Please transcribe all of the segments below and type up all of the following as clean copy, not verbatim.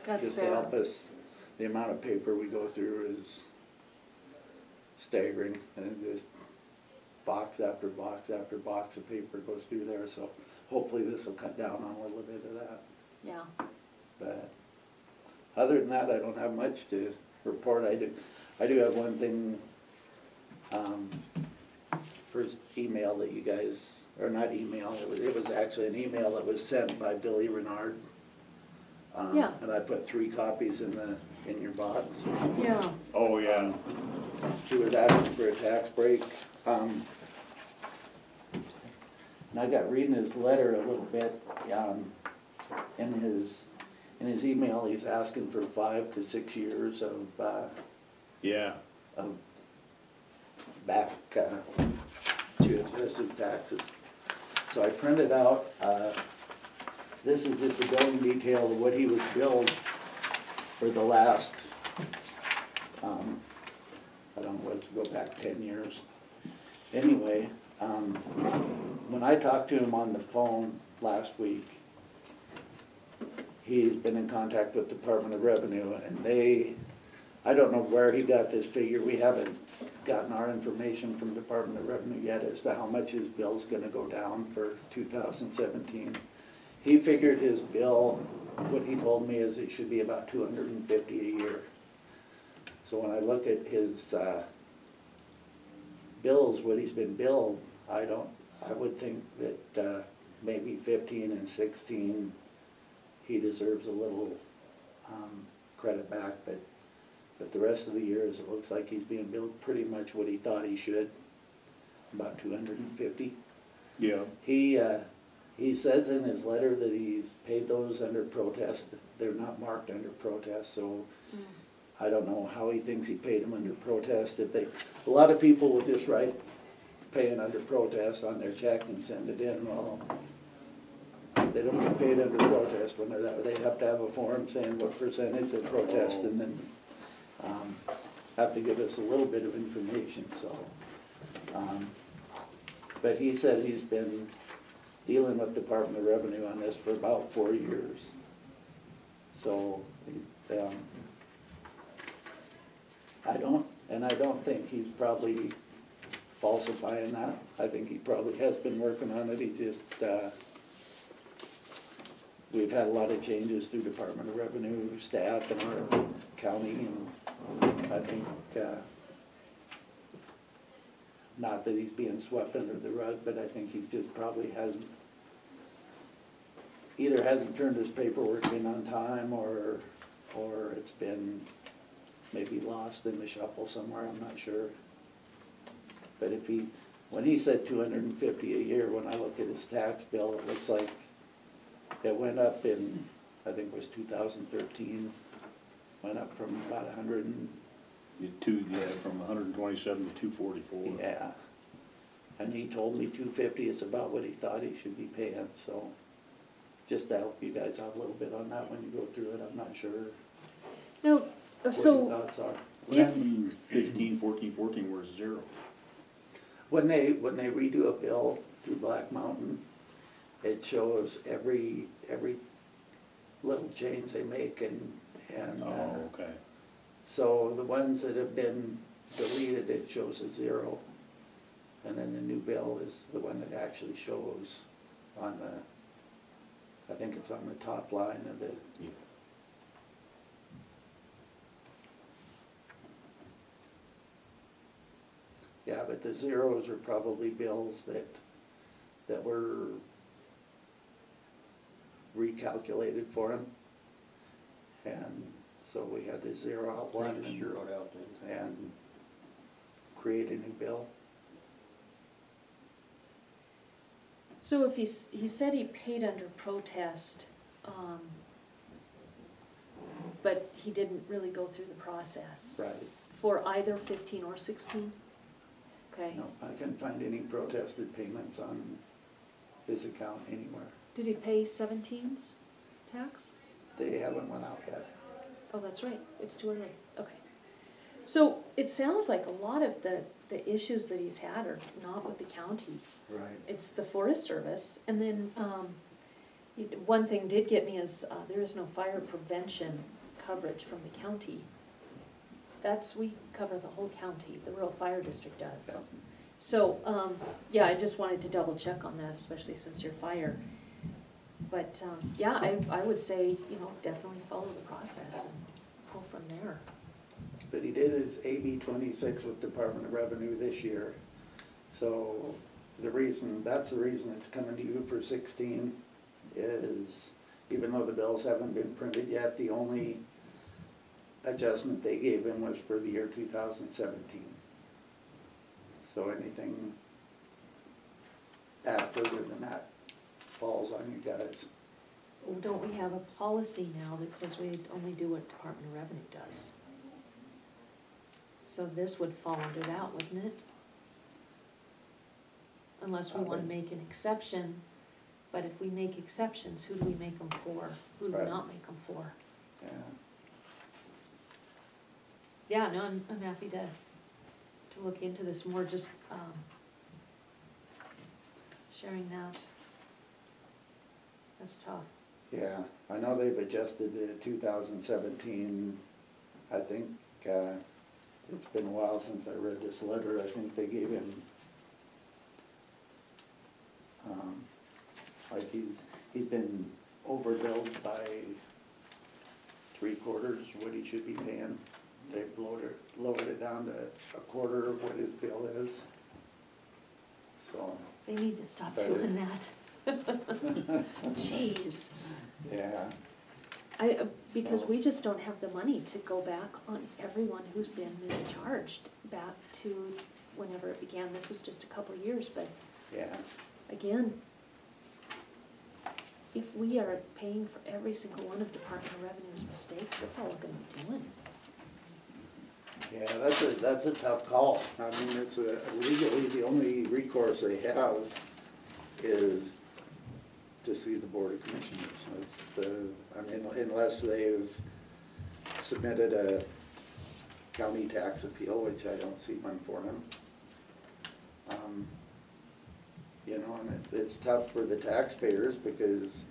That's just to fair. help us. The amount of paper we go through is staggering, and just box after box after box of paper goes through there, so hopefully this will cut down on a little bit of that. Yeah. But other than that, I don't have much to report. I do have one thing, first email that you guys, or not email, it was actually an email that was sent by Billy Renard. Yeah. And I put 3 copies in your box. Yeah. Oh, yeah. He was asking for a tax break. And I got reading his letter a little bit. In his email, he's asking for 5 to 6 years of Yeah. back to adjust his taxes. So I printed out, this is just the billing detail of what he was billed for the last, I don't know, let's go back 10 years. Anyway, when I talked to him on the phone last week, he's been in contact with Department of Revenue, and I don't know where he got this figure. We haven't gotten our information from Department of Revenue yet as to how much his bill's gonna go down for 2017. He figured his bill, what he told me is it should be about $250 a year. So when I look at his bills, what he's been billed, I would think that maybe 15 and 16, he deserves a little credit back, but the rest of the years, it looks like he's being billed pretty much what he thought he should, about 250. Yeah. He says in his letter that he's paid those under protest. They're not marked under protest, so I don't know how he thinks he paid them under protest. A lot of people will just write paying under protest on their check and send it in. Well, they don't get paid under protest when they're that. They have to have a form saying what percentage of protest, and then have to give us a little bit of information. So, but he said he's been dealing with Department of Revenue on this for about 4 years. So, I don't think he's probably falsifying that. I think he probably has been working on it. He's just, we've had a lot of changes through Department of Revenue staff in our county, and I think, not that he's being swept under the rug, but I think he's just probably either hasn't turned his paperwork in on time, or it's been maybe lost in the shuffle somewhere, I'm not sure. But when he said 250 a year, when I look at his tax bill, it looks like it went up in, I think it was 2013, went up from about 100 and, From 127 to 244. yeah. And he told me 250 is about what he thought he should be paying, so just to help you guys out a little bit on that when you go through it, I'm not sure Now, what your so thoughts are. What happened in 15, 14, 14, where's 0? When they redo a bill through Black Mountain, it shows every little change they make, and Oh, okay. so the ones that have been deleted, it shows a 0, and then the new bill is the one that actually shows on I think it's on the top line of the. Yeah. Yeah, but the zeros are probably bills that were recalculated for him. And so we had to zero out one and create a new bill. So if he said he paid under protest, but he didn't really go through the process Right. for either 15 or 16? Okay. No, I couldn't find any protested payments on his account anywhere. Did he pay 17's tax? They haven't went out yet. Oh, that's right, it's too early, okay. So it sounds like a lot of the issues that he's had are not with the county. Right. It's the Forest Service, and then One thing did get me is, there is no fire prevention coverage from the county. We cover the whole county, the rural fire district does. Yeah. So, yeah, I just wanted to double check on that, especially since you're fire. But, yeah, I would say, definitely follow the process and go from there. But he did his AB 26 with Department of Revenue this year. So that's the reason it's coming to you for 16 is, even though the bills haven't been printed yet, the only adjustment they gave him was for the year 2017. So anything further than that falls on you guys. Well, don't we have a policy now that says we only do what Department of Revenue does? So this would fall under that, wouldn't it? Unless we wanna make an exception, but if we make exceptions, who do we make them for? Who do we Right. not make them for? Yeah. Yeah, no, I'm happy to look into this more, just, sharing that. That's tough. Yeah, I know they've adjusted the 2017, I think, it's been a while since I read this letter, I think they gave him, like he's been overbilled by 3/4 what he should be paying. They've lowered it down to 1/4 of what his bill is, so, They need to stop That doing that. Jeez. yeah. Because No. we just don't have the money to go back on everyone who's been mischarged back to whenever it began. This is just a couple of years, but Yeah, again, if we are paying for every single one of Department of Revenue's mistakes, that's all we're gonna be doing. yeah, that's a tough call. I mean, it's legally, the only recourse they have is to see the Board of Commissioners. Unless they've submitted a county tax appeal, which I don't see one for them. And it's tough for the taxpayers because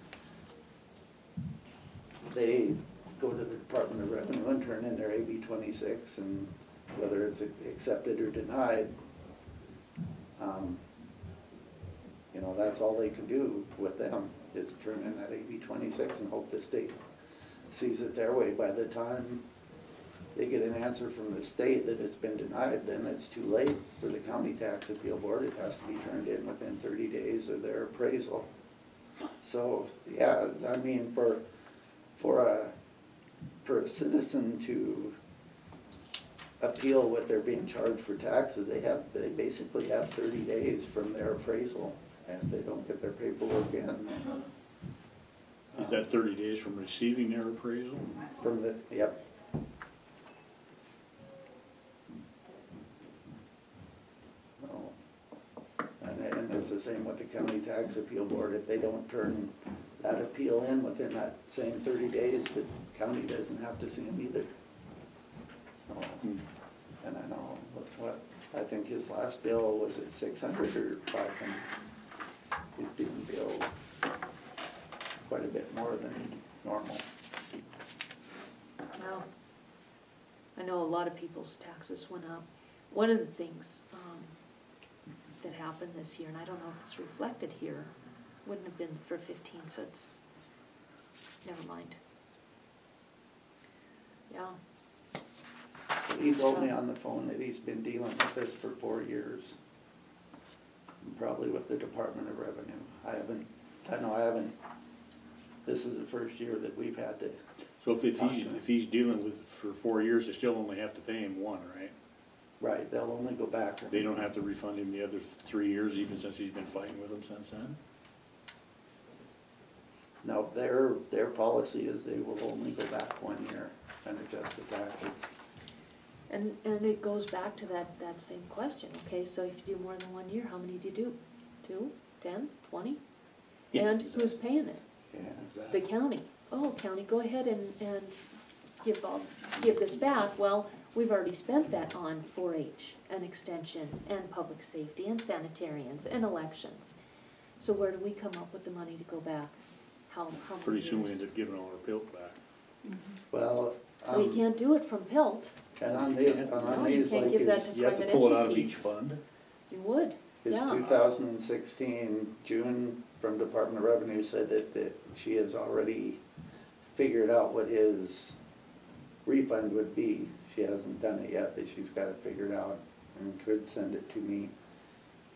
they go to the Department of Revenue and turn in their AB 26, and whether it's accepted or denied, that's all they can do with them, is turn in that AB 26 and hope the state sees it their way. By the time they get an answer from the state that it's been denied, then it's too late for the county tax appeal board. It has to be turned in within 30 days of their appraisal. So, yeah, I mean, for a citizen to appeal what they're being charged for taxes, they basically have 30 days from their appraisal, and if they don't get their paperwork in. Is that 30 days from receiving their appraisal? Yep. No. And it's the same with the county tax appeal board. If they don't turn that appeal in within that same 30 days, the county doesn't have to see them either. So, and I know what, I think his last bill, was it 600 or 500? He's being billed quite a bit more than normal. Well, I know a lot of people's taxes went up. One of the things that happened this year, and I don't know if it's reflected here, wouldn't have been for 15, so it's, never mind. Yeah. He told me on the phone that he's been dealing with this for 4 years, probably with the Department of Revenue. I haven't, this is the first year that we've had to. So if he's dealing with it for 4 years, they still only have to pay him one, right? Right, they'll only go back. They don't have to refund him the other 3 years, even since he's been fighting with them since then? No, their policy is they will only go back 1 year and adjust the taxes. And it goes back to that same question, okay, so if you do more than 1 year, how many do you do? 2, 10, 20? Yeah, And who's paying it? Yeah. The county. Oh, county, go ahead and give this back. Well, we've already spent that on 4-H and extension and public safety and sanitarians and elections. So where do we come up with the money to go back? how many Pretty soon we years. end up giving all our pilt back. Well, Well, you can't do it from Pilt. and on these, No, you can't like give that his, to You have to private pull it out of each entities. fund. You would, his yeah. 2016, June, from Department of Revenue said that she has already figured out what his refund would be. She hasn't done it yet, but she's got it figured out and could send it to me,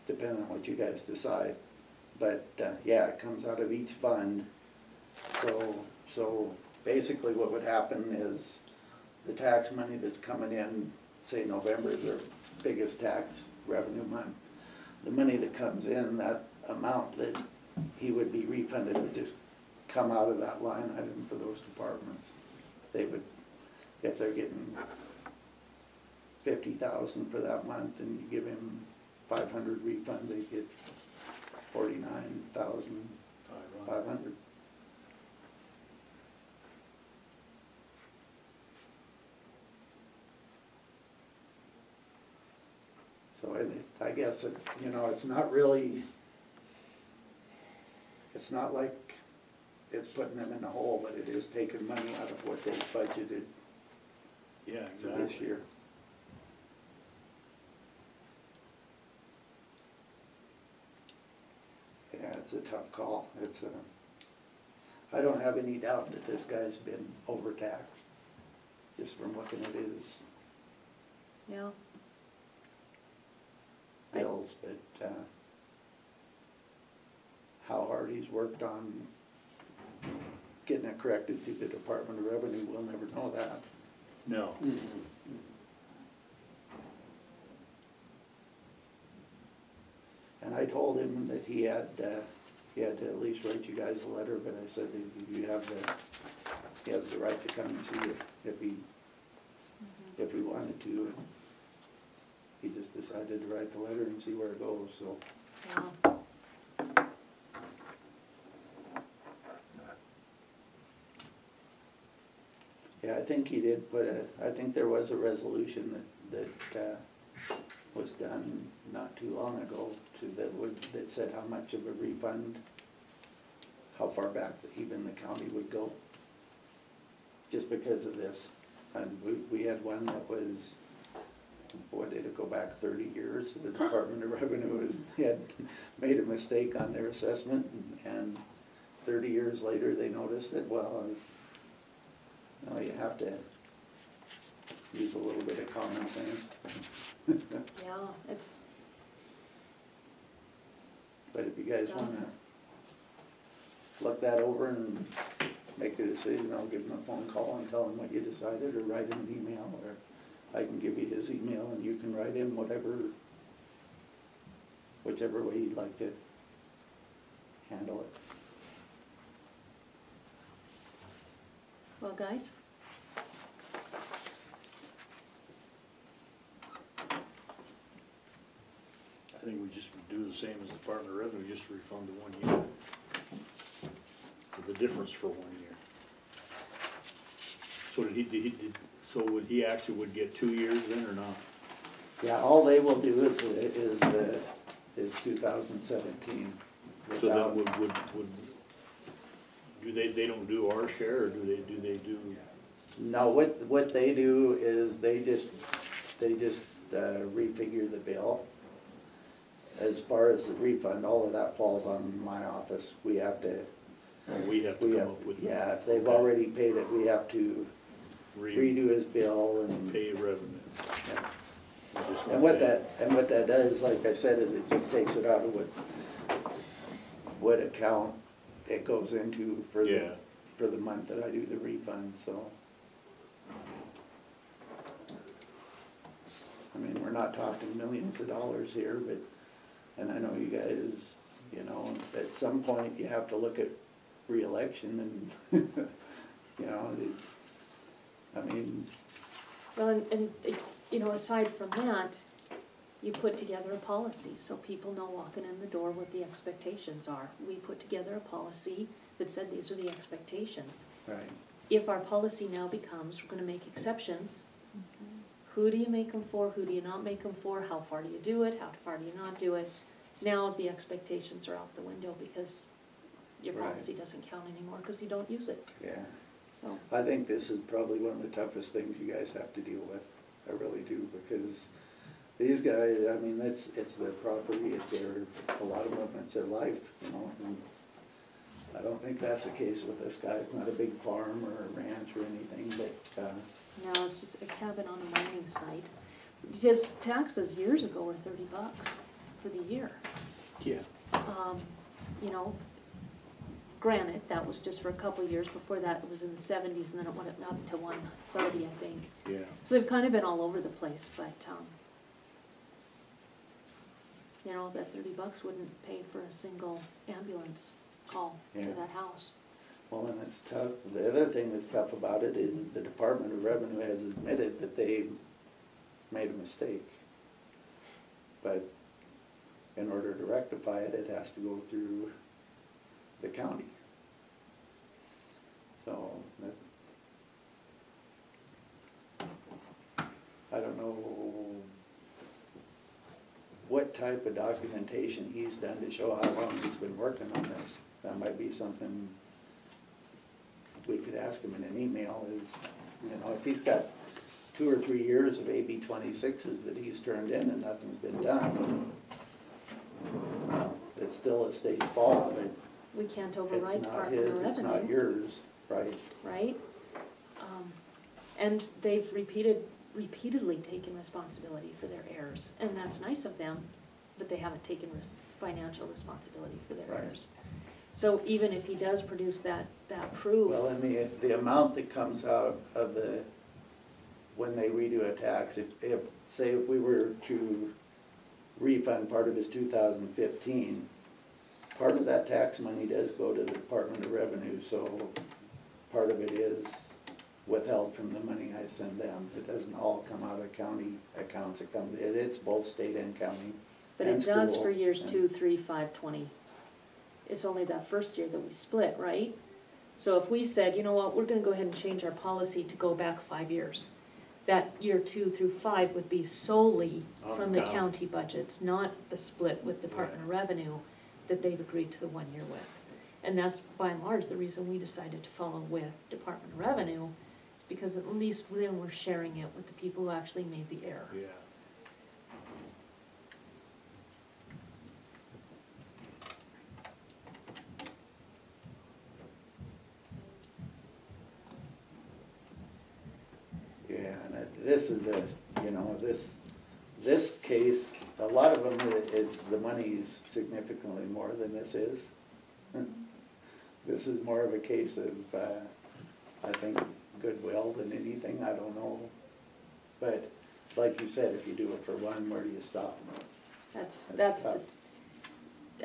depending on what you guys decide. But, yeah, it comes out of each fund. So basically what would happen is the tax money that's coming in, say November is their biggest tax revenue month. The money that comes in, that amount that he would be refunded would just come out of that line item for those departments. They would, if they're getting 50,000 for that month and you give him 500 refund, they get 49,500. So I guess it's, you know, it's not really, it's not like it's putting them in a hole, but it is taking money out of what they budgeted Yeah, for this exactly. year. Yeah, it's a tough call. It's a, I don't have any doubt that this guy's been overtaxed, just from looking at his Yeah, bills, but, how hard he's worked on getting it corrected through the Department of Revenue, we'll never know that. No. And I told him that he had to at least write you guys a letter, but I said that you have he has the right to come and see it if he wanted to. He just decided to write the letter and see where it goes, so. yeah. Yeah, I think he did put I think there was a resolution that was done not too long ago that said how much of a refund, how far back that even the county would go, just because of this. And we had one that was, what, did it go back 30 years? The Department of Revenue had made a mistake on their assessment, and 30 years later, they noticed that, well, no, you have to use a little bit of common sense. Yeah, it's, But if you guys Stuff. wanna look that over and make a decision, I'll give him a phone call and tell him what you decided, or write him an email, or I can give you his email and you can write him whichever way you'd like to handle it. well, guys, I think we just do the same as the Department of Revenue, just refund the 1 year. The difference for 1 year. So so would he actually would get 2 years then or not? Yeah, all they will do is 2017. So that would, do they don't do our share, or do they do? No, what they do is they just refigure the bill. As far as the refund, all of that falls on my office. We have to, We have to come up with. yeah, if they've Okay. already paid it, we have to redo his bill and. Pay revenue. Yeah. It's just not And what pay. that does, like I said, is it just takes it out of what account it goes into for Yeah. the month that I do the refund, so. I mean, we're not talking millions of dollars here, but, and I know you guys, you know, at some point you have to look at reelection and, you know, I mean, well, and, you know, aside from that, you put together a policy, so people know walking in the door what the expectations are. We put together a policy that said these are the expectations. right, If our policy now becomes, we're gonna make exceptions, who do you make them for, who do you not make them for, how far do you do it, how far do you not do it? Now the expectations are out the window because your Right. policy doesn't count anymore because you don't use it, Yeah. so. I think this is probably one of the toughest things you guys have to deal with. I really do, because these guys, I mean, it's their property, it's their, a lot of them, it's their life, you know, and I don't think that's the case with this guy. It's not a big farm or a ranch or anything, but, No, it's just a cabin on a mining site. His taxes years ago were $30 for the year. Yeah. You know, granted, that was just for a couple of years. Before that, it was in the 70s, and then it went up to 130, I think. Yeah. So they've kind of been all over the place, but, you know, that $30 wouldn't pay for a single ambulance call to Yeah. that house. well, and it's tough. The other thing that's tough about it is the Department of Revenue has admitted that they made a mistake. But in order to rectify it, it has to go through the county. So, I don't know what type of documentation he's done to show how long he's been working on this. That might be something we could ask him in an email is, you know, if he's got 2 or 3 years of AB 26s that he's turned in and nothing's been done, it's still a state fault, but We can't it's override not Department his, of it's not Revenue, yours, right? right? And they've repeatedly taken responsibility for their errors, and that's nice of them, but they haven't taken financial responsibility for their Right. errors. So even if he does produce that proof, Well, and the amount that comes out of the, when they redo a tax, if, say if we were to refund part of his 2015, part of that tax money does go to the Department of Revenue, so part of it is withheld from the money I send them. It doesn't all come out of county accounts, it's both state and county. but and it does school, for years and- 2, 3, 5, 20. It's only that first year that we split, right? So if we said, you know what, we're gonna go ahead and change our policy to go back 5 years, that year 2 through 5 would be solely On from the county. county budgets, not the split with Department of Revenue that they've agreed to the 1 year with. And that's by and large the reason we decided to follow with Department of Revenue, because at least then we're sharing it with the people who actually made the error. Yeah. Yeah, and this is a, you know, this case, a lot of them, the money's significantly more than this is. This is more of a case of, I think, goodwill than anything, I don't know. But, like you said, if you do it for one, where do you stop? That's tough.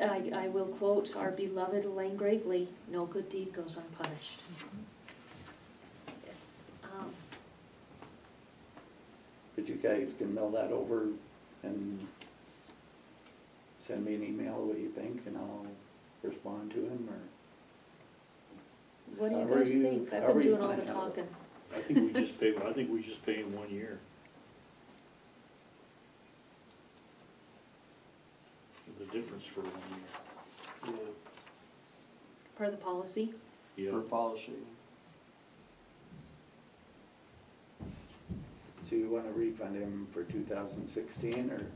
I will quote our beloved Elaine Gravely, "No good deed goes unpunished." It's, But you guys can mail that over and send me an email, what you think, and I'll respond to him, or? what do you However guys you- think? I've however been you doing all the wanna handle it. talking. I think we just pay him 1 year. The difference for 1 year. Yeah, Per the policy, Yeah. for policy. So you wanna refund him for 2016, or?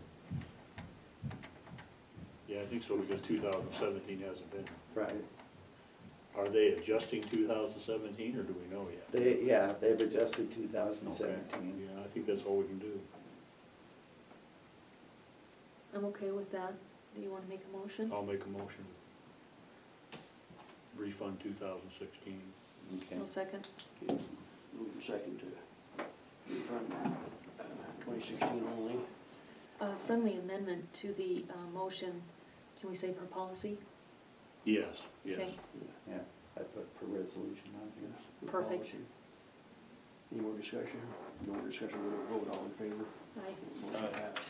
Yeah, I think so, because 2017 hasn't been. Right. Are they adjusting 2017, or do we know yet? They've adjusted Okay. 2017. Yeah, I think that's all we can do. I'm okay with that. Do you wanna make a motion? I'll make a motion. Refund 2016. Okay. No second? Okay, move in second to refund 2016 only. Friendly amendment to the, motion, can we say per policy? Yes, yes. Okay. Yeah, I put per resolution on here. For Perfect. policy. Any more discussion? No more discussion, we'll vote, all in favor? Aye. Motion passed.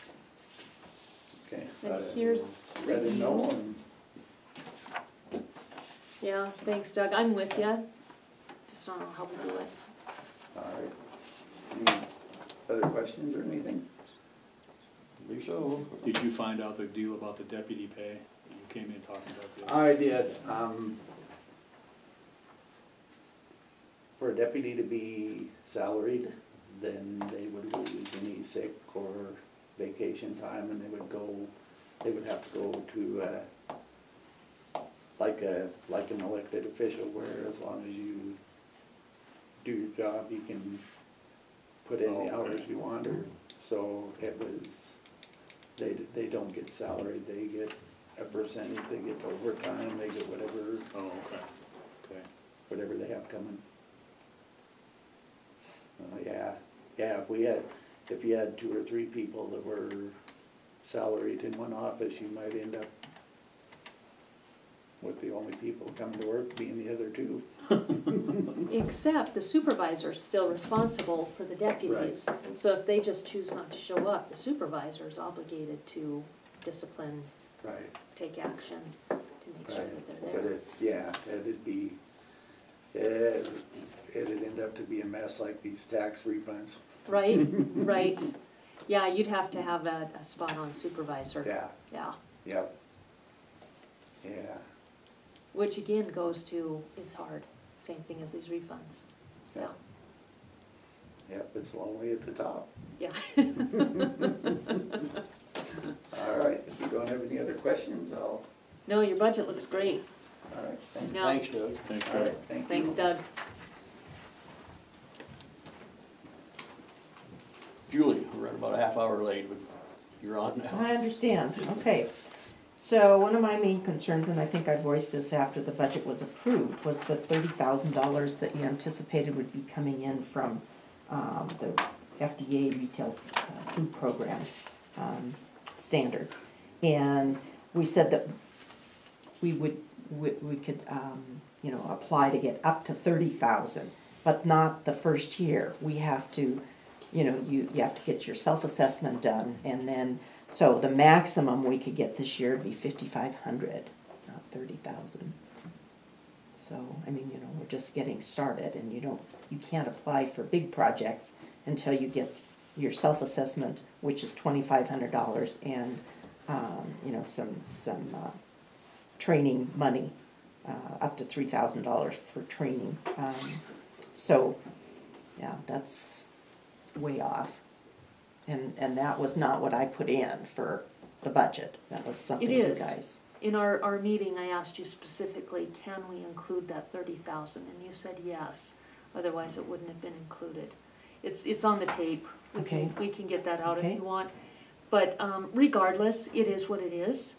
Okay. And here's Let the him know, and Yeah, thanks Doug, I'm with ya. Just don't know how we do it. all right. Any other questions or anything? Believe so. Did you find out the deal about the deputy pay? You came in talking about that. I did, for a deputy to be salaried, then they would lose any sick or vacation time, and they would have to go to, like an elected official, where as long as you do your job, you can put in the hours you want, or, so it was, they don't get salaried, they get a percentage, they get overtime, they get whatever, Oh, okay, okay. whatever they have coming. Yeah, if you had 2 or 3 people that were salaried in one office, you might end up with the only people coming to work being the other 2. Except the supervisor's still responsible for the deputies. So if they just choose not to show up, the supervisor's obligated to discipline, Right. take action to make sure that they're But there. it'd end up to be a mess like these tax refunds. Right, right. Yeah, you'd have to have a spot-on supervisor. Yeah, Yeah, yep. Yeah, which again goes to, it's hard, same thing as these refunds. Yeah, yep, it's lonely at the top. yeah. All right, if you don't have any other questions, I'll, No, your budget looks great. all right, thank you. No. Thanks, Doug. Thanks, All Doug. right, thank you. Thanks, Doug. Julie, we're running about a half hour late, but you're on now. I understand, okay. So one of my main concerns, and I think I voiced this after the budget was approved, was the $30,000 that you anticipated would be coming in from the FDA retail food program standards. And we said that we could, you know, apply to get up to 30,000, but not the first year. We have to, you know, you have to get your self-assessment done, and then, so the maximum we could get this year would be 5,500, not 30,000. So, I mean, you know, we're just getting started, and you can't apply for big projects until you get your self-assessment, which is $2,500, and, you know, some training money, up to $3,000 for training. So, yeah, that's way off. And that was not what I put in for the budget. That was something It you is. guys. In our meeting, I asked you specifically, can we include that 30,000? And you said yes, otherwise it wouldn't have been included. It's on the tape. Okay. We can get that out if Okay. you want. But regardless, it is what it is,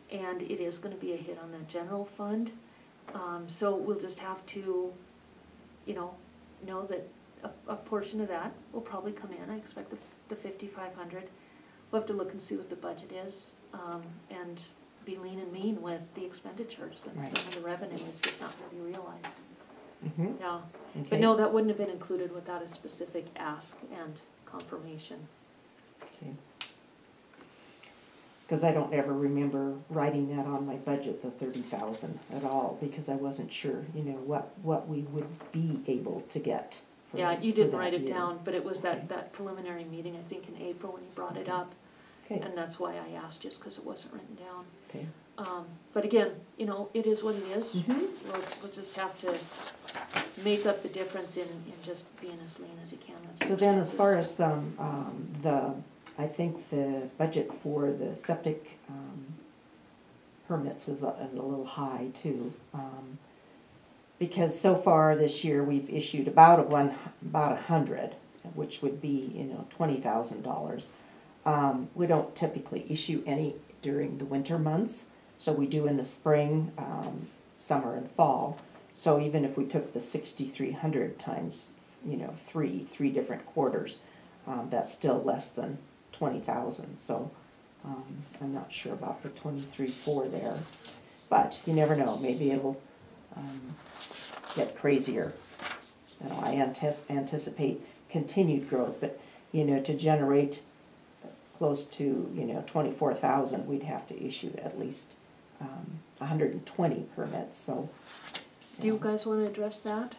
and it is gonna be a hit on the general fund. So we'll just have to, you know that a portion of that will probably come in. I expect the 5,500. We'll have to look and see what the budget is, and be lean and mean with the expenditures, since Right. some of the revenue is just not gonna be realized. Mhm. Yeah, Okay. but no, that wouldn't have been included without a specific ask and confirmation. Okay. Because I don't ever remember writing that on my budget, the 30,000 at all, because I wasn't sure, you know, what we would be able to get. for- Yeah, you for didn't that write it year. down, but it was Okay. that preliminary meeting, I think in April, when you brought it up, Okay, and that's why I asked, just because it wasn't written down. okay. But again, you know, it is what it is. Mhm. We'll just have to make up the difference in just being as lean as you can with So then, as far expenses. as I think the budget for the septic permits is a little high too. Because so far this year, we've issued about 100, which would be, you know, $20,000. We don't typically issue any during the winter months, so we do in the spring, summer, and fall. So even if we took the 6,300 times, you know, three different quarters, that's still less than 20,000. So I'm not sure about the 23.4 there, but you never know. Maybe it'll get crazier. You know, I anticipate continued growth, but you know, to generate close to, you know, 24,000, we'd have to issue at least 120 permits. So, Do you guys want to address that?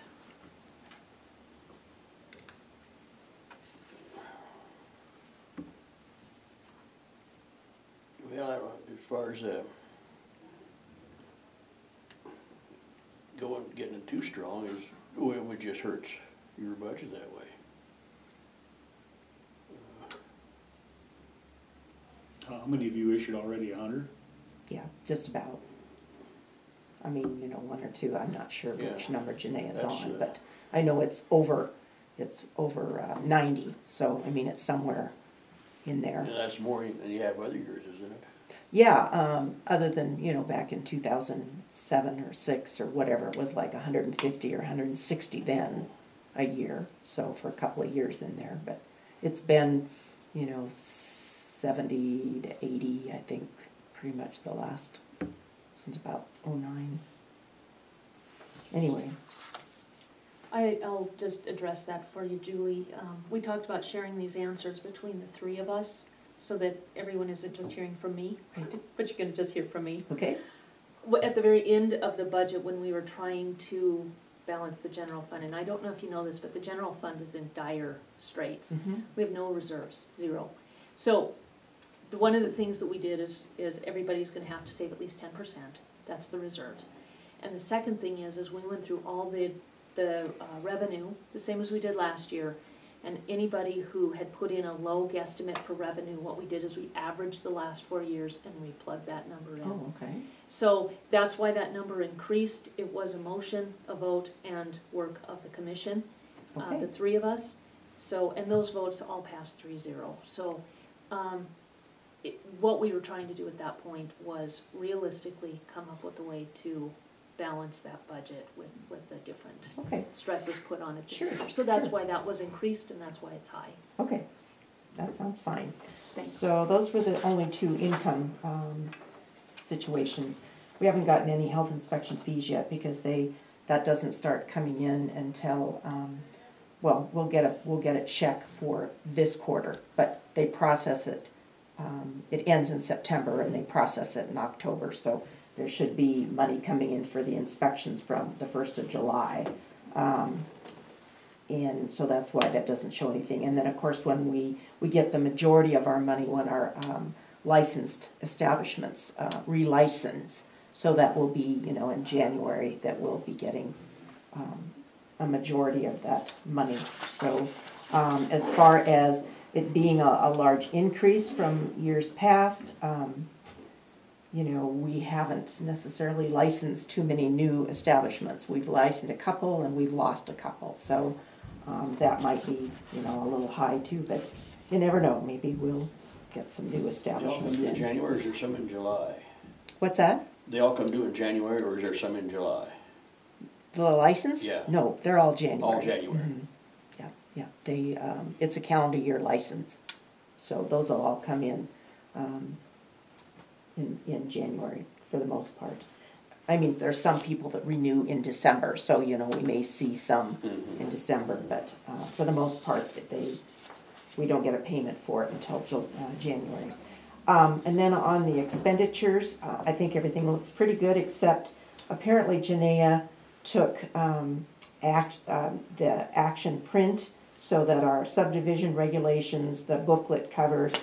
Well, as far as getting a too strong, it would just hurt your budget that way. How many of you issued already, 100? Yeah, just about. I mean, you know, one or two, I'm not sure which Yeah. number Janae's That's, on, but I know it's over 90, so, I mean, it's somewhere in there. And that's more than you have other years, isn't it? Yeah, other than, you know, back in 2007 or 6 or whatever, it was like 150 or 160 then a year, so for a couple of years in there, but it's been, you know, 70 to 80, I think, pretty much the last, since about 09. Anyway, I'll just address that for you, Julie. We talked about sharing these answers between the three of us, so that everyone isn't just hearing from me, but you can just hear from me. okay, At the very end of the budget, when we were trying to balance the general fund, and I don't know if you know this, but the general fund is in dire straits. mhm, We have no reserves, zero. So, one of the things that we did is everybody's gonna have to save at least 10%, that's the reserves. And the second thing is we went through all the revenue, the same as we did last year, and anybody who had put in a low guesstimate for revenue, what we did is we averaged the last 4 years and we plugged that number in. oh, okay, So that's why that number increased. It was a motion, a vote, and work of the commission, Okay. the three of us. So, and those votes all passed 3-0. So, what we were trying to do at that point was realistically come up with a way to balance that budget with the different okay, stresses put on it this Sure, year. So that's sure. why that was increased and that's why it's high. okay, that sounds fine. Thanks. So those were the only two income situations. We haven't gotten any health inspection fees yet because that doesn't start coming in until, well, we'll get a check for this quarter, but they process it. It ends in September and they process it in October, so there should be money coming in for the inspections from the 1st of July. And so that's why that doesn't show anything. And then, of course, when we get the majority of our money when our licensed establishments relicense, so that will be, you know, in January that we'll be getting a majority of that money. So as far as it being a large increase from years past, you know, we haven't necessarily licensed too many new establishments. We've licensed a couple and we've lost a couple, so that might be, you know, a little high too, but you never know, maybe we'll get some new They all come establishments due in in. January, or is there some in July? What's that? They all come due in January, or is there some in July? The license? Yeah. No, they're all January. All January. Mhm. Yeah, yeah, they, it's a calendar year license, so those will all come in January for the most part. I mean, there's some people that renew in December, so, you know, we may see some in December, but for the most part, we don't get a payment for it until January. And then on the expenditures, I think everything looks pretty good, except apparently Janaea took the action print so that our subdivision regulations, the booklet covers,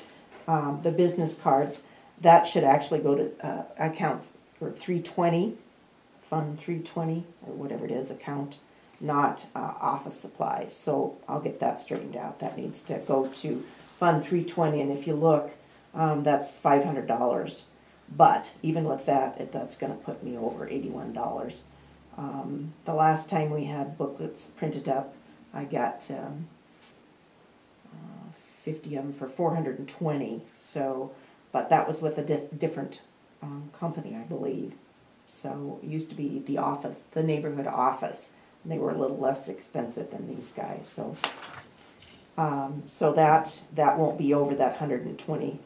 the business cards, that should actually go to account for 320, Fund 320, or whatever it is, account, not office supplies. So I'll get that straightened out. That needs to go to Fund 320, and if you look, that's $500. But even with that, that's going to put me over $81. The last time we had booklets printed up, I got 50 of them for $420. So, but that was with a different company, I believe. So it used to be the office, the neighborhood office. And they were a little less expensive than these guys. So, so that won't be over that $124.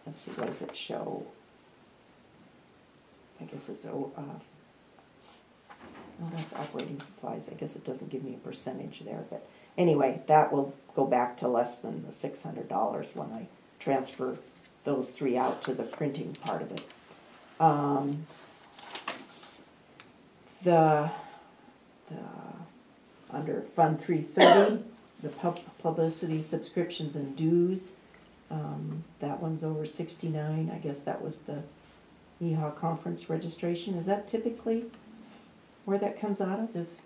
Let's see, what does it show? I guess it's oh, that's operating supplies. I guess it doesn't give me a percentage there, but anyway, that will go back to less than the $600 when I transfer those three out to the printing part of it. The under Fund 330, the publicity subscriptions and dues, that one's over 69. I guess that was the EHA conference registration, is that typically where that comes out of, is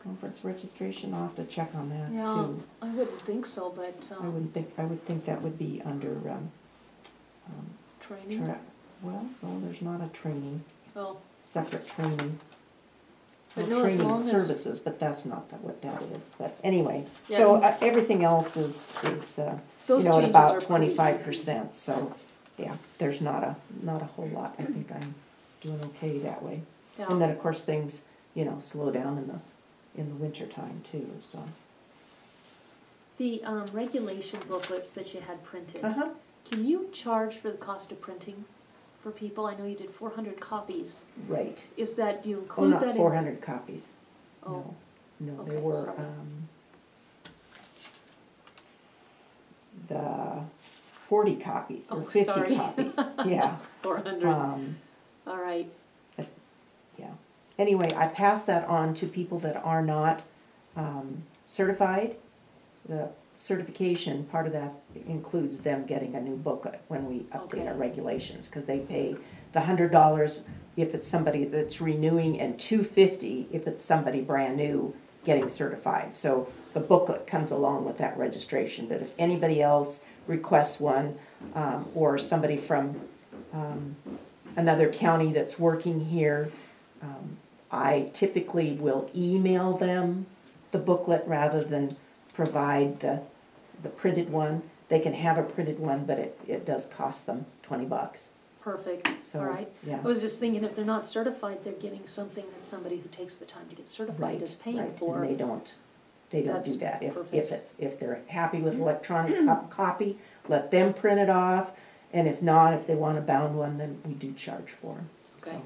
conference registration? I'll have to check on that Yeah, too. I wouldn't think so, but, I would think that would be under, training, well, no, there's not a training, oh, separate training. But Well, no, as training long as- services, but that's not what that is, but anyway, so Yeah. Everything else is, you those know, at changes about are pretty 25%, so, yeah, there's not a whole lot, I think I'm doing okay that way. easy. And then, Yeah, of course, things, slow down in the winter time too, so. the, regulation booklets that you had printed, Uh-huh, can you charge for the cost of printing for people? I know you did 400 copies. right. Is that, do you Oh, include that not in? 400 copies. Oh, No, they okay, were, sorry. the 40 copies, or Oh, 50 sorry. copies, yeah. 400, all right, Yeah. Anyway, I pass that on to people that are not certified. The certification, part of that includes them getting a new booklet when we update our Okay. regulations, because they pay the $100 if it's somebody that's renewing and $250 if it's somebody brand new getting certified. So the booklet comes along with that registration, but if anybody else requests one, or somebody from another county that's working here, I typically will email them the booklet rather than provide the printed one. They can have a printed one, but it does cost them $20. perfect, So, all right. yeah. I was just thinking, if they're not certified, they're getting something that somebody who takes the time to get certified Right, is paying right, for. and they don't do That's that. perfect. If they're happy with electronic copy, let them print it off, and if not, if they want a bound one, then we do charge for them. Okay.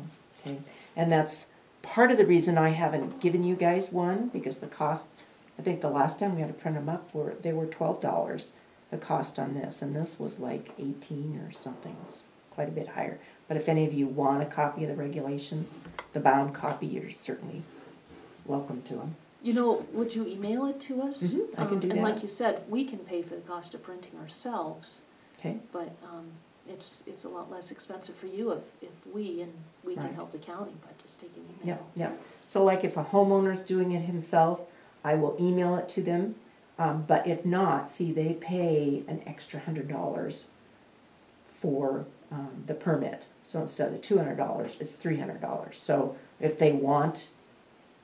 Okay, and that's part of the reason I haven't given you guys one, because the cost, I think the last time we had to print them up, they were $12, the cost on this, and this was like 18 or something, it's quite a bit higher. But if any of you want a copy of the regulations, the bound copy, you're certainly welcome to them. You know, would you email it to us? I can do And that. like you said, we can pay for the cost of printing ourselves, Okay, but it's a lot less expensive for you if we can Right. help the county by just taking yeah, email. yeah. So like if a homeowner's doing it himself, I will email it to them. But if not, see, they pay an extra $100 for the permit. So instead of $200, it's $300. So if they want,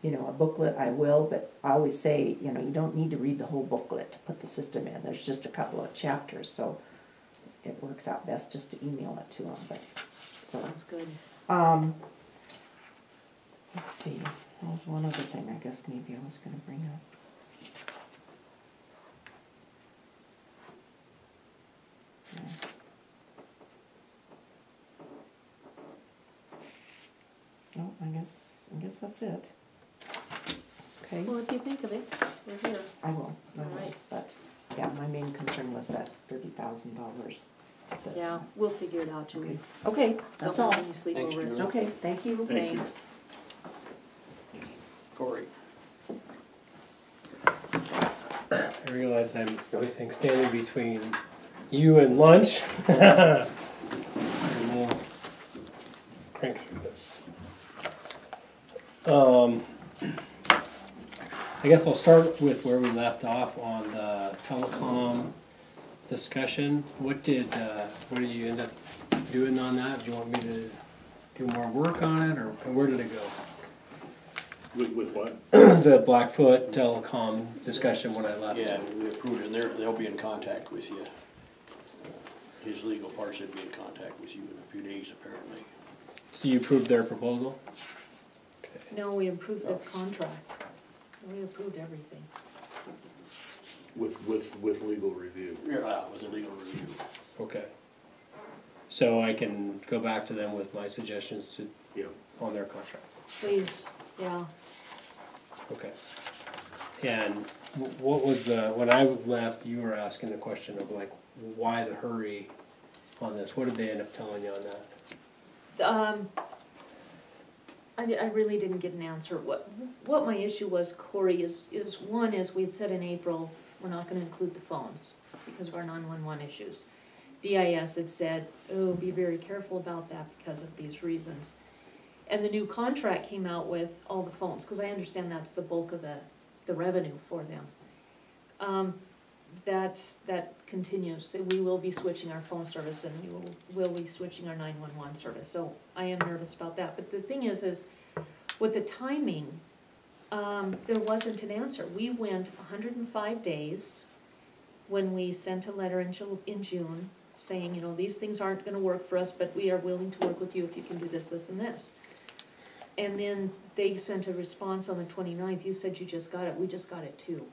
a booklet, I will, but I always say, you don't need to read the whole booklet to put the system in. There's just a couple of chapters, so it works out best just to email it to them, but, so. Sounds good. Let's see, there was one other thing I guess maybe I was gonna bring up. No, I guess that's it. Okay, Well, if you think of it, we're here. I will, All right. but, yeah, my main concern was that $30,000. Yeah, we'll figure it out, Julie. Okay, that's all. Don't let me sleep Thanks, over it. Julie. Okay, thank you. Thank you. Thanks. Corey. I realize I'm the only thing standing between you and lunch. So we'll crank through this. I guess I'll start with where we left off on the telecom discussion. What did you end up doing on that? Do you want me to do more work on it, or where did it go? With what? The Blackfoot telecom discussion when I left. Yeah, we approved it, and they'll be in contact with you. His legal part should be in contact with you in a few days, apparently. So you approved their proposal? Okay. No, we approved the contract. We approved everything. With legal review. Yeah, with a legal review. Okay. So I can go back to them with my suggestions Yeah. on their contract. Please, yeah. Okay. And what was when I left, you were asking the question of like, why the hurry on this? What did they end up telling you on that? I really didn't get an answer. What my issue was, Corey, is one is we'd said in April, we're not gonna include the phones because of our 911 issues. DIS had said, oh, be very careful about that because of these reasons. And the new contract came out with all the phones, because I understand that's the bulk of the revenue for them. That continues, that we will be switching our phone service and we will be switching our 911 service, so I am nervous about that. But the thing is with the timing, there wasn't an answer. We went 105 days when we sent a letter in June saying, you know, these things aren't gonna work for us, but we are willing to work with you if you can do this, this, and this. And then they sent a response on the 29th, you said you just got it, we just got it too.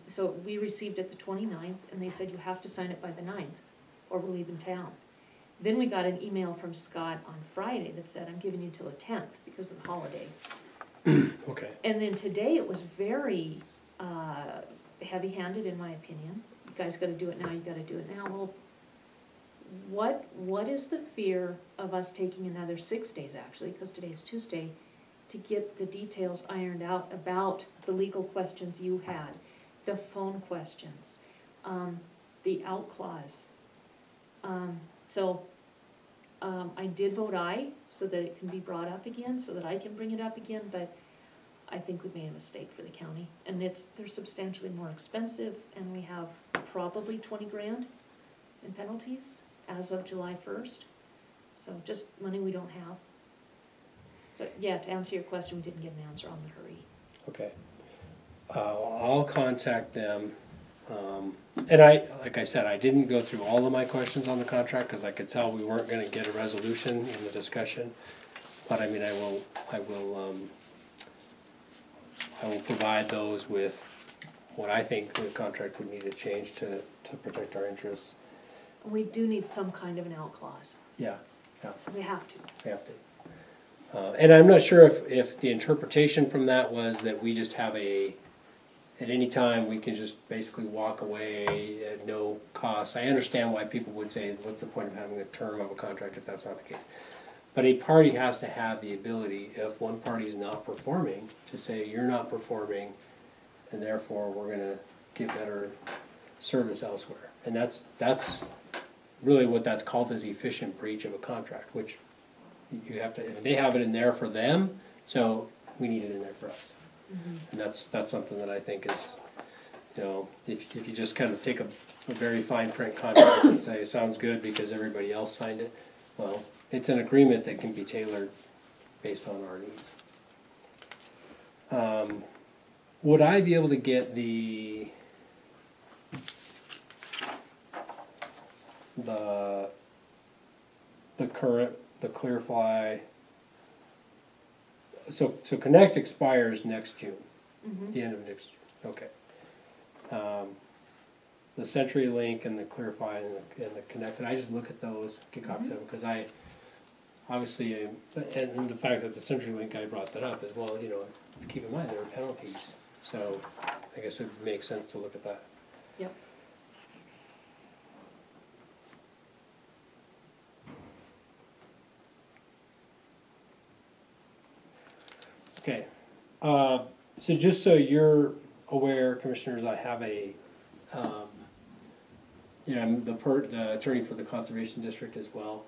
So we received it the 29th, and they said you have to sign it by the 9th, or we're leaving town. Then we got an email from Scott on Friday that said, I'm giving you till the 10th because of the holiday. Okay. And then today it was very heavy-handed, in my opinion. You guys gotta do it now, you gotta do it now. Well, what is the fear of us taking another 6 days, actually, because today's Tuesday, to get the details ironed out about the legal questions you had, the phone questions, the out clause. I did vote aye, so that it can be brought up again, so that I can bring it up again, but I think we made a mistake for the county. And they're substantially more expensive, and we have probably 20 grand in penalties as of July 1st. So just money we don't have. So, yeah, to answer your question, we didn't get an answer on the hurry. Okay. I'll contact them. And like I said, I didn't go through all of my questions on the contract, because I could tell we weren't gonna get a resolution in the discussion. But I mean, I will provide those with what I think the contract would need to change to protect our interests. We do need some kind of an out clause. Yeah, We have to. we have to. And I'm not sure if the interpretation from that was that we just have at any time, we can just basically walk away at no cost. I understand why people would say, what's the point of having a term of a contract if that's not the case? But a party has to have the ability, if one party's not performing, to say, you're not performing, and therefore we're gonna get better service elsewhere. And that's really what that's called, is efficient breach of a contract, which you have to, they have it in there for them, so we need it in there for us. And that's something that I think is, you know, if you just kind of take a very fine print contract and say, sounds good because everybody else signed it, well, it's an agreement that can be tailored based on our needs. Would I be able to get the Clearfly? So Connect expires next June, the end of next June, okay. The CenturyLink and the Clearfly and the Connect, and I just look at those, get copies of them, because I, obviously, and the fact that the CenturyLink guy brought that up as well, you know, keep in mind there are penalties, so I guess it makes sense to look at that. Yep. Okay, so just so you're aware, commissioners, I have a, I'm the attorney for the Conservation District as well.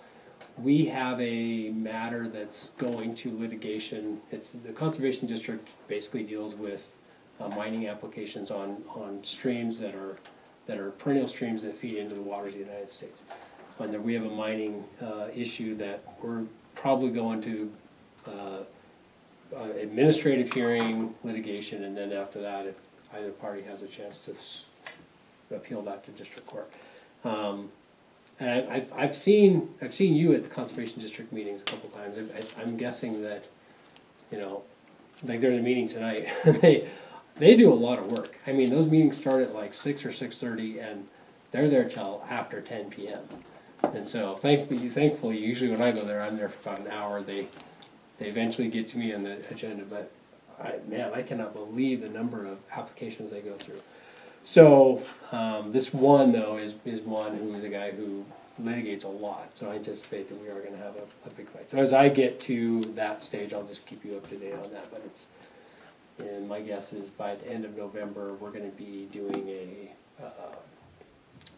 We have a matter that's going to litigation. It's the Conservation District basically deals with mining applications on streams that are perennial streams that feed into the waters of the United States. And then we have a mining issue that we're probably going to administrative hearing, litigation, and then after that, if either party has a chance to appeal that to district court. And I've seen you at the Conservation District meetings a couple times. I'm guessing that, you know, like there's a meeting tonight. They do a lot of work. I mean, those meetings start at like 6 or 6:30, and they're there till after 10 p.m. And so thankfully, usually when I go there, I'm there for about an hour. They eventually get to me on the agenda, but I cannot believe the number of applications they go through. So this one though is one who is a guy who litigates a lot. So I anticipate that we are going to have a big fight. So as I get to that stage, I'll just keep you up to date on that. But and my guess is by the end of November we're going to be doing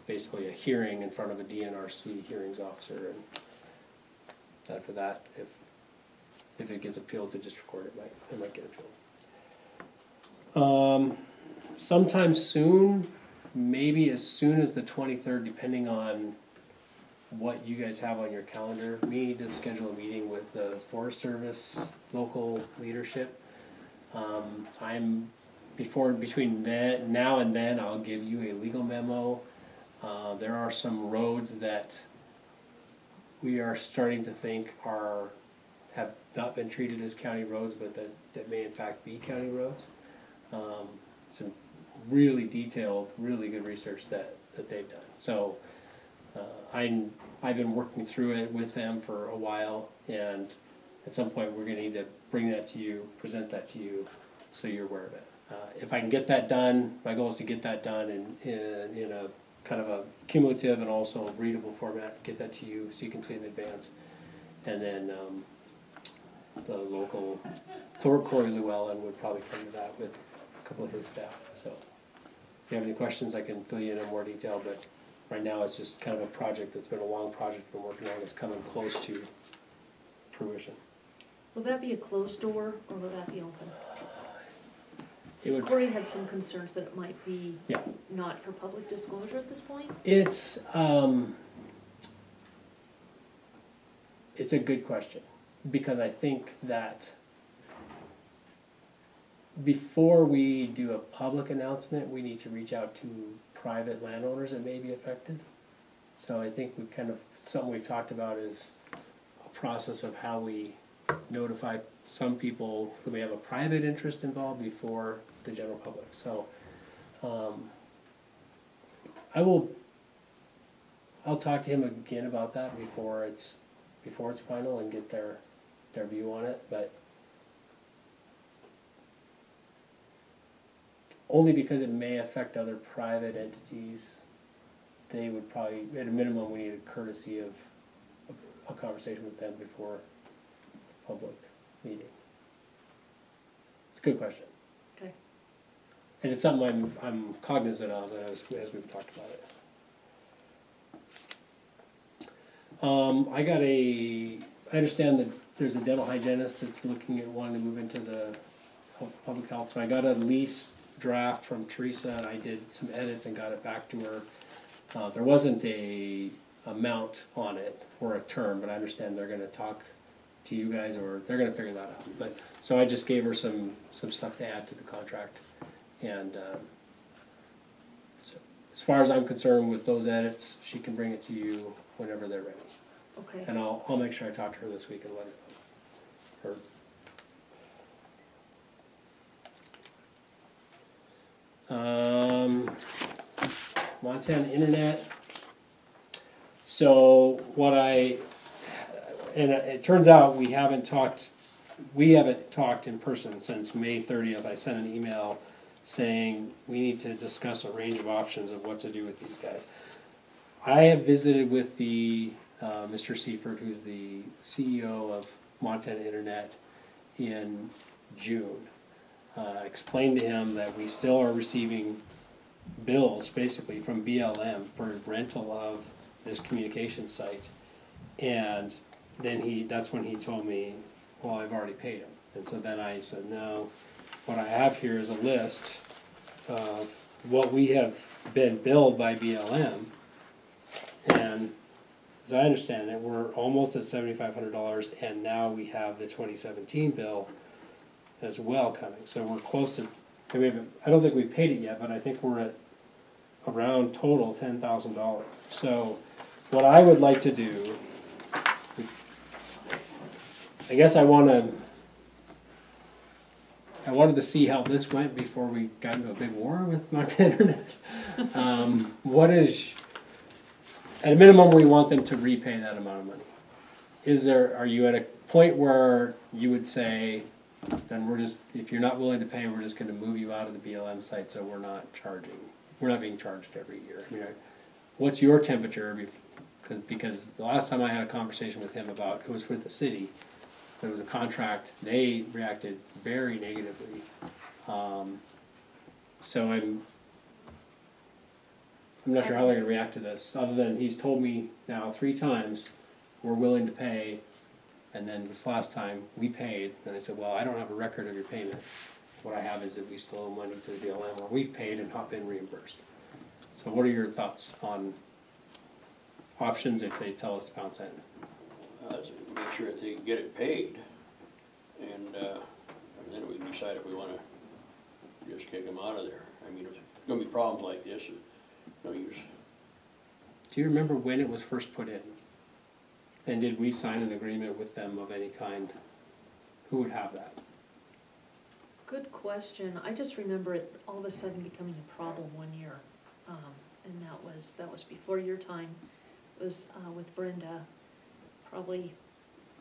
basically a hearing in front of a DNRC hearings officer, and after that, if it gets appealed to district court, it might get appealed. Sometime soon, maybe as soon as the 23rd, depending on what you guys have on your calendar, we need to schedule a meeting with the Forest Service local leadership. Between now and then, I'll give you a legal memo. There are some roads that we are starting to think have not been treated as county roads, but that may in fact be county roads. Some really detailed, really good research that they've done. So I've been working through it with them for a while, and at some point we're gonna need to bring that to you, present that to you, so you're aware of it. If I can get that done, my goal is to get that done in a kind of a cumulative and also readable format, get that to you so you can see it in advance. And then the local, Corey Llewellyn would probably come to that with a couple of his staff. So if you have any questions, I can fill you in more detail, but right now it's just kind of a project that's been a long project we've been working on. It's coming close to fruition. Will that be a closed door, or will that be open? It would. Corey had some concerns that it might be Yeah. not for public disclosure at this point. It's a good question, because I think that before we do a public announcement, we need to reach out to private landowners that may be affected. So I think we something we've talked about is a process of how we notify some people who may have a private interest involved before the general public. So I'll talk to him again about that before it's final and get their view on it, but only because it may affect other private entities, they would probably, at a minimum, we need a courtesy of a conversation with them before public meeting. It's a good question. Okay. And it's something I'm cognizant of as we've talked about it. I understand that there's a dental hygienist that's looking at wanting to move into the public health. So I got a lease draft from Teresa, and I did some edits and got it back to her. There wasn't a amount on it or a term, but I understand they're gonna talk to you guys, or they're gonna figure that out. But, so I just gave her some stuff to add to the contract. And so as far as I'm concerned with those edits, she can bring it to you whenever they're ready. Okay. And I'll make sure I talk to her this week and let her. Montana Internet. So it turns out we haven't talked in person since May 30th. I sent an email saying we need to discuss a range of options of what to do with these guys. I have visited with the Mr. Seifert, who's the CEO of Montana Internet, in June. Explained to him that we still are receiving bills basically from BLM for rental of this communication site. And then that's when he told me, well, I've already paid him. And so then I said, no, what I have here is a list of what we have been billed by BLM. And as I understand it, we're almost at $7,500, and now we have the 2017 bill as well coming. So we're close to, I don't think we've paid it yet, but I think we're at around total $10,000. So what I would like to do, I guess I wanted to see how this went before we got into a big war with Montana Internet. At a minimum, we want them to repay that amount of money. Are you at a point where you would say, then if you're not willing to pay, we're just gonna move you out of the BLM site, so we're not being charged every year? I mean, what's your temperature? Because the last time I had a conversation with him it was with the city, there was a contract, they reacted very negatively. So I'm not sure how they're gonna react to this, other than he's told me now 3 times, we're willing to pay. And then this last time, we paid, and I said, well, I don't have a record of your payment. What I have is that we still owe money to the BLM, or we've paid and not been reimbursed. So what are your thoughts on options if they tell us to pound sand? So make sure that they get it paid, and then we can decide if we wanna just kick them out of there. I mean, there's gonna be problems like this, no use. Do you remember when it was first put in? And did we sign an agreement with them of any kind? Who would have that? Good question. I just remember it all of a sudden becoming a problem one year. And that was before your time. It was with Brenda, probably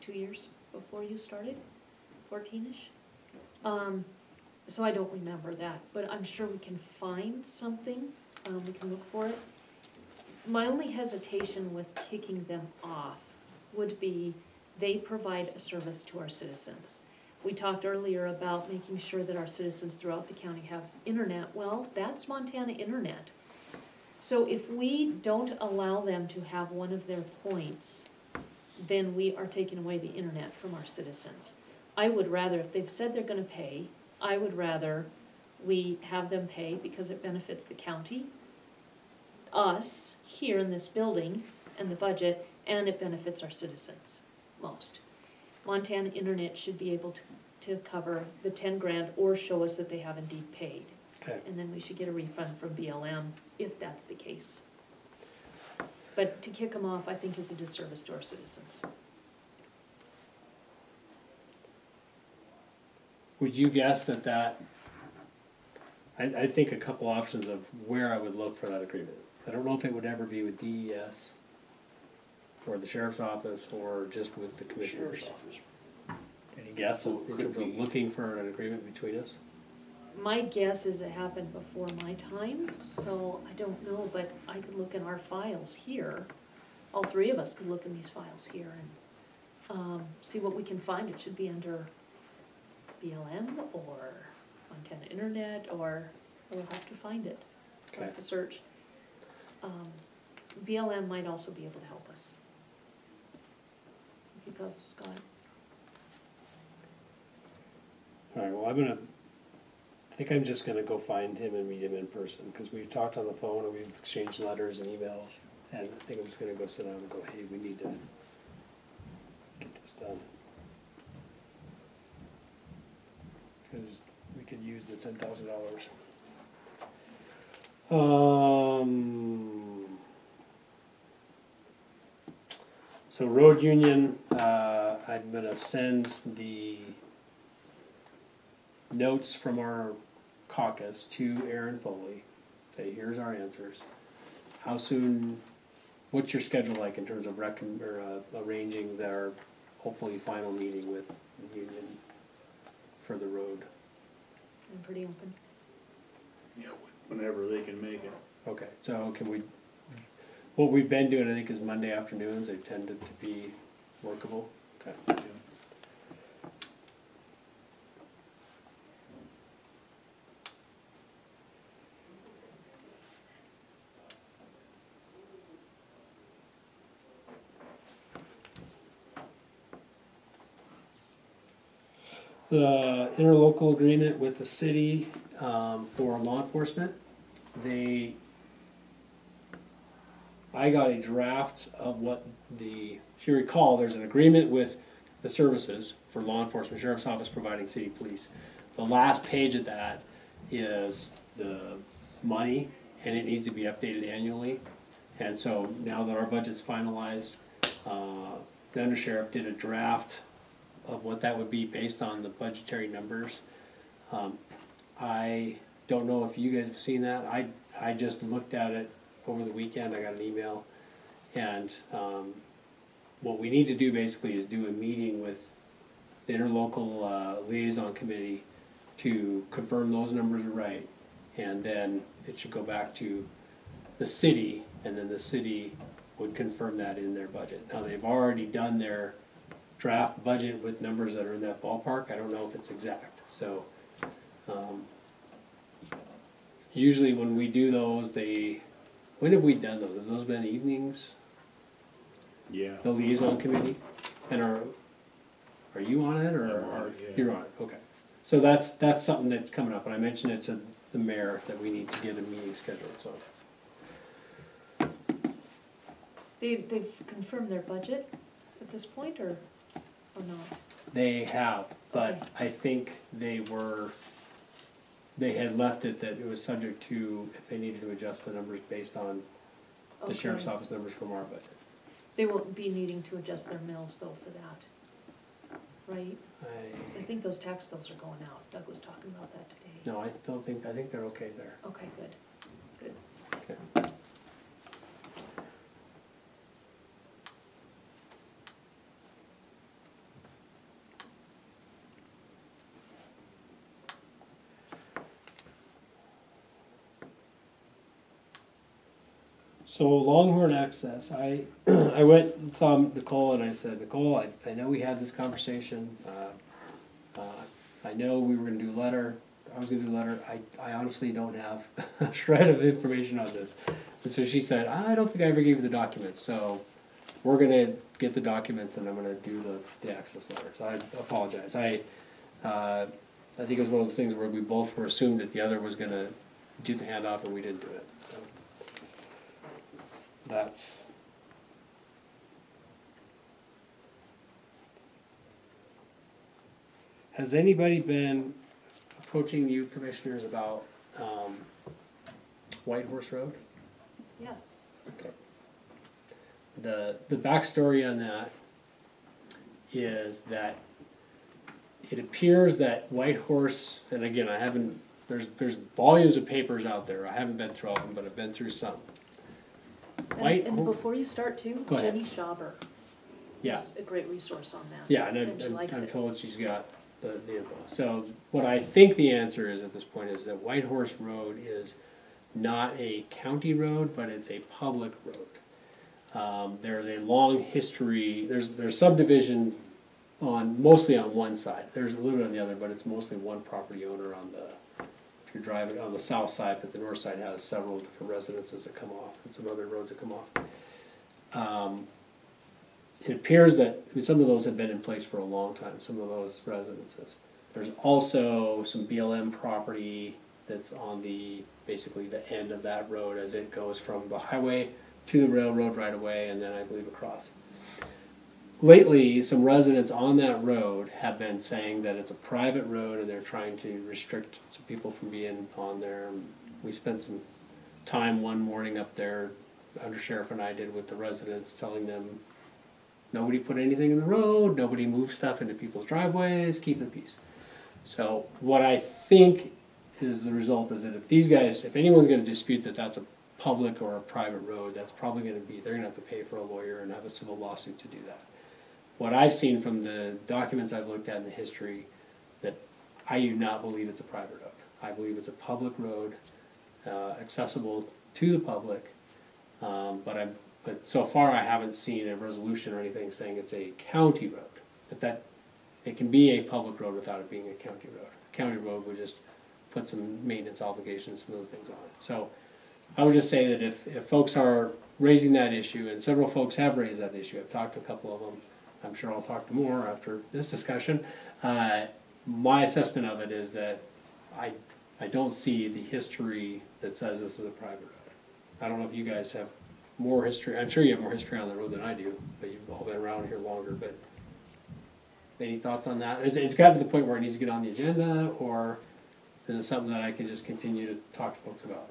2 years before you started, 14-ish. So I don't remember that, but I'm sure we can find something. We can look for it. My only hesitation with kicking them off would be they provide a service to our citizens. We talked earlier about making sure that our citizens throughout the county have internet. Well, that's Montana Internet. So if we don't allow them to have one of their points, then we are taking away the internet from our citizens. I would rather, if they've said they're gonna pay, I would rather we have them pay because it benefits the county, us here in this building and the budget, and it benefits our citizens most. Montana Internet should be able to cover the 10 grand or show us that they have indeed paid. Okay. And then we should get a refund from BLM if that's the case. But to kick them off, I think is a disservice to our citizens. Would you guess that I think a couple options of where I would look for that agreement. I don't know if it would ever be with DES or the sheriff's office or just with the commissioners. Sheriff's office. Any guess in Could terms of be. looking for an agreement between us? My guess is it happened before my time, so I don't know, but I could look in our files here. All 3 of us could look in these files here and see what we can find. It should be under BLM or Montana Internet, or we'll have to find it. We'll have to search. BLM might also be able to help us. You go, Scott. All right, well, I think I'm just gonna go find him and meet him in person, because we've talked on the phone and we've exchanged letters and emails. And I think I'm just gonna go sit down and go, hey, we need to get this done. Because we could use the $10,000. So road union, I'm gonna send the notes from our caucus to Aaron Foley. Say, here's our answers. How soon, what's your schedule like in terms of arranging their hopefully final meeting with the union for the road? I'm pretty open. Yeah, whenever they can make it. Okay, so can we, what we've been doing, I think, is Monday afternoons. They've tended to be workable. Okay. Yeah. The interlocal agreement with the city for law enforcement, I got a draft of what if you recall, there's an agreement with the services for law enforcement, sheriff's office providing city police. The last page of that is the money, and it needs to be updated annually. And so now that our budget's finalized, the undersheriff did a draft of what that would be based on the budgetary numbers. I don't know if you guys have seen that. I just looked at it over the weekend. I got an email, and what we need to do basically is do a meeting with the interlocal liaison committee to confirm those numbers are right, and then it should go back to the city, and then the city would confirm that in their budget. Now, they've already done their draft budget with numbers that are in that ballpark. I don't know if it's exact, so usually when we do those, when have we done those? Have those been evenings? Yeah. The liaison committee? And are you on it, or I'm on are, it, yeah. you're on it, okay. So that's something that's coming up, and I mentioned it to the mayor that we need to get a meeting scheduled, so. They've confirmed their budget at this point, or not? They have, but Okay. I think they had left it that it was subject to if they needed to adjust the numbers based on the sheriff's Okay. office numbers from our budget. They won't be needing to adjust their mills though for that, right? I think those tax bills are going out. Doug was talking about that today. No, I think they're okay there. Okay, good. Okay. So Longhorn Access, I went and saw Nicole and I said, Nicole, I know we had this conversation, I know we were gonna do a letter, I was gonna do a letter, I honestly don't have a shred of information on this. And so she said, I don't think I ever gave you the documents, so we're gonna get the documents and I'm gonna do the access letter, so I apologize. I think it was one of those things where we both were assumed that the other was gonna do the handoff and we didn't do it, so. That's. Has anybody been approaching you commissioners about White Horse Road? Yes. Okay. The backstory on that is that it appears that White Horse, and again, I haven't, there's volumes of papers out there, I haven't been through all of them, but I've been through some. White And Hor- before you start too, Go ahead. Jenny Schauber Yeah. is a great resource on that. Yeah, and she likes I'm it. told she's got the info. So what I think the answer is at this point is that White Horse Road is not a county road, but it's a public road. There's a long history, there's subdivision mostly on one side. There's a little bit on the other, but it's mostly one property owner on if you're driving on the south side, but the north side has several different residences that come off and some other roads that come off. It appears that some of those have been in place for a long time, some of those residences. There's also some BLM property that's on basically the end of that road as it goes from the highway to the railroad right away and then I believe across. Lately, some residents on that road have been saying that it's a private road and they're trying to restrict some people from being on there. We spent some time one morning up there, Under Sheriff and I did, with the residents, telling them nobody put anything in the road, nobody moved stuff into people's driveways, keep the peace. So what I think is the result is that if anyone's gonna dispute that that's a public or a private road, that's probably they're gonna have to pay for a lawyer and have a civil lawsuit to do that. What I've seen from the documents I've looked at in the history, that I do not believe it's a private road. I believe it's a public road, accessible to the public, but so far I haven't seen a resolution or anything saying it's a county road. That it can be a public road without it being a county road. A county road would just put some maintenance obligations, smooth things on it. So I would just say that if folks are raising that issue, and several folks have raised that issue, I've talked to a couple of them, I'm sure I'll talk to more after this discussion. My assessment of it is that I don't see the history that says this is a private road. I don't know if you guys have more history. I'm sure you have more history on the road than I do, but you've all been around here longer. But any thoughts on that? It's gotten to the point where it needs to get on the agenda, or is it something that I can just continue to talk to folks about?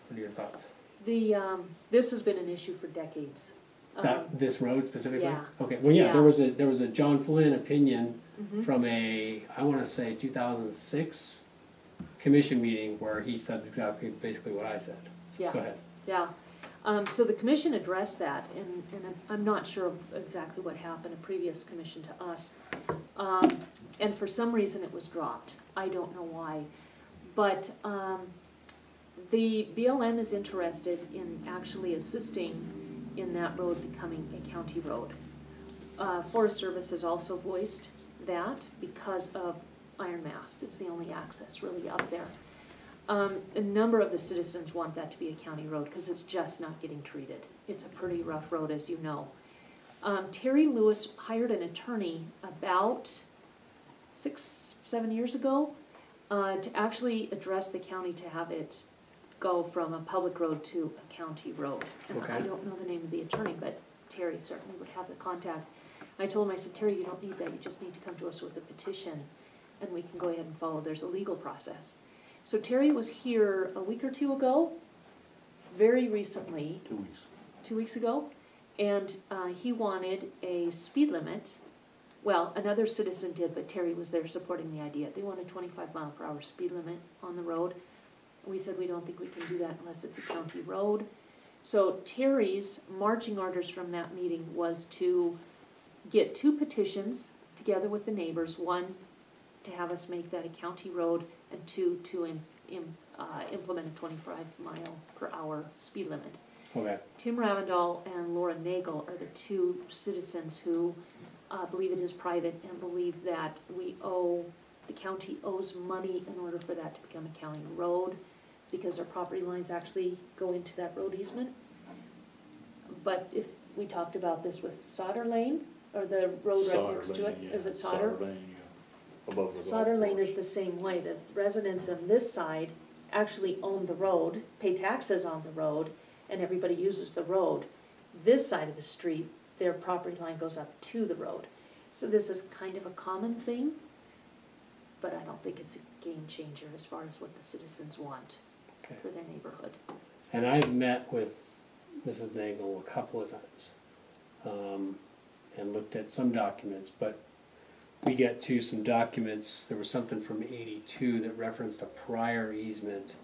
What are your thoughts? This has been an issue for decades. This road specifically? yeah. Okay, well, yeah, Yeah. there was a John Flynn opinion Mhm. from I wanna say 2006 commission meeting where he said exactly, basically what I said. Yeah. Go ahead. Yeah, so the commission addressed that, and I'm not sure of exactly what happened, a previous commission to us. And for some reason it was dropped, I don't know why. But, the BLM is interested in actually assisting in that road becoming a county road. Forest Service has also voiced that because of Iron Mask, it's the only access really up there. A number of the citizens want that to be a county road, because it's just not getting treated. It's a pretty rough road, as you know. Terry Lewis hired an attorney about 6-7 years ago, to actually address the county to have it go from a public road to a county road. And I Okay. don't know the name of the attorney, but Terry certainly would have the contact. I told him, I said, Terry, you don't need that, you just need to come to us with a petition, and we can go ahead and follow, there's a legal process. So Terry was here a week or two ago, very recently, 2 weeks. 2 weeks ago, and he wanted a speed limit. Well, another citizen did, but Terry was there supporting the idea. They wanted 25-mile-per-hour speed limit on the road. We said we don't think we can do that unless it's a county road. So Terry's marching orders from that meeting was to get 2 petitions together with the neighbors. 1, to have us make that a county road, and 2, to implement a 25-mile-per-hour speed limit. Okay, Tim Ravendall and Laura Nagel are the 2 citizens who believe it is private and believe that the county owes money in order for that to become a county road, because their property lines actually go into that road easement. But if we talked about this with Sauter Lane, or the road right next to it, is it Sauter? Lane, yeah. Above the golf Sauter Lane course. is the same way. The residents on this side actually own the road, pay taxes on the road, and everybody uses the road. This side of the street, their property line goes up to the road. So this is kind of a common thing, but I don't think it's a game changer as far as what the citizens want okay. for their neighborhood. And I've met with Mrs. Nagel a couple of times, and looked at some documents, but we get to some documents, there was something from 82 that referenced a prior easement.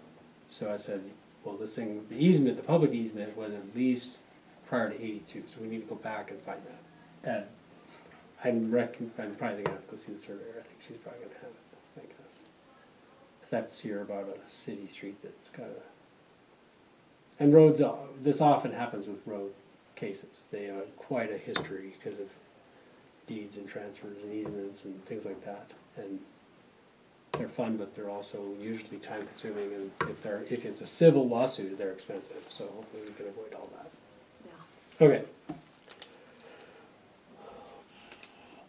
So I said, well, this thing, the easement, the public easement was at least prior to 82, so we need to go back and find that. And I'm probably gonna have to go see the surveyor, I think she's probably gonna have it, I guess. I'd have to see her about a city street that's got a, and roads, this often happens with road cases. They have quite a history because of deeds and transfers and easements and things like that. And they're fun, but they're also usually time consuming, and if it's a civil lawsuit, they're expensive, so hopefully we can avoid all that. Yeah. Okay.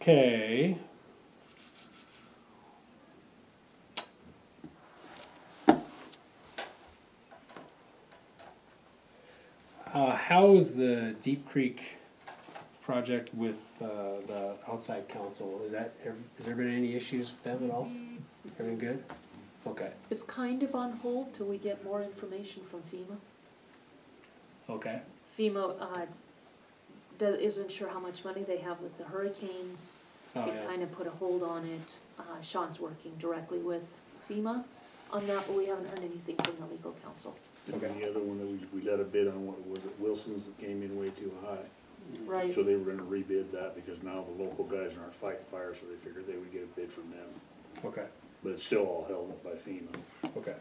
Okay. How's the Deep Creek project with the outside council? Has there been any issues with them at all? Everything good? Okay. It's kind of on hold till we get more information from FEMA. Okay. FEMA isn't sure how much money they have with the hurricanes. Oh, They yeah. kind of put a hold on it. Sean's working directly with FEMA on that, but we haven't heard anything from the legal counsel. And the other one that we let a bid on, what was it, Wilson's, that came in way too high. Right. So they were gonna rebid that because now the local guys aren't fighting fire, so they figured they would get a bid from them. Okay. But it's still all held up by FEMA. Okay.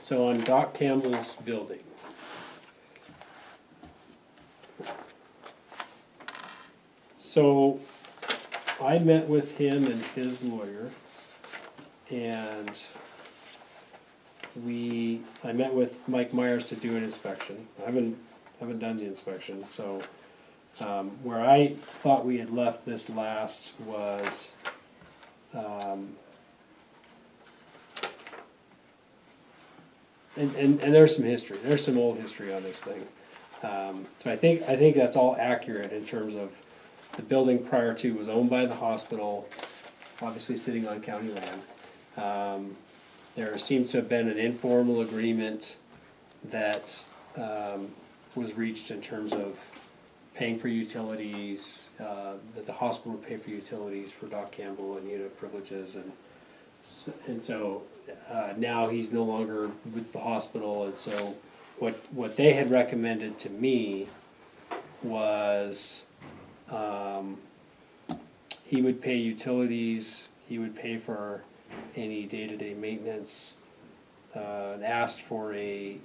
So on Doc Campbell's building. So I met with him and his lawyer, and I met with Mike Myers to do an inspection. I haven't done the inspection, so, where I thought we had left this last was, and there's some history, there's some old history on this thing. So I think that's all accurate in terms of the building prior to was owned by the hospital, obviously sitting on county land. There seems to have been an informal agreement that was reached in terms of paying for utilities, that the hospital would pay for utilities for Doc Campbell and unit privileges, and so now he's no longer with the hospital, and so what they had recommended to me was he would pay utilities, he would pay for any day-to-day maintenance, asked for a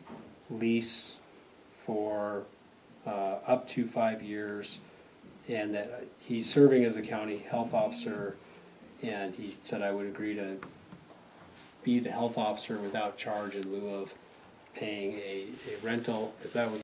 lease for up to 5 years, and that he's serving as a county health officer, and he said I would agree to be the health officer without charge in lieu of paying a rental, if that was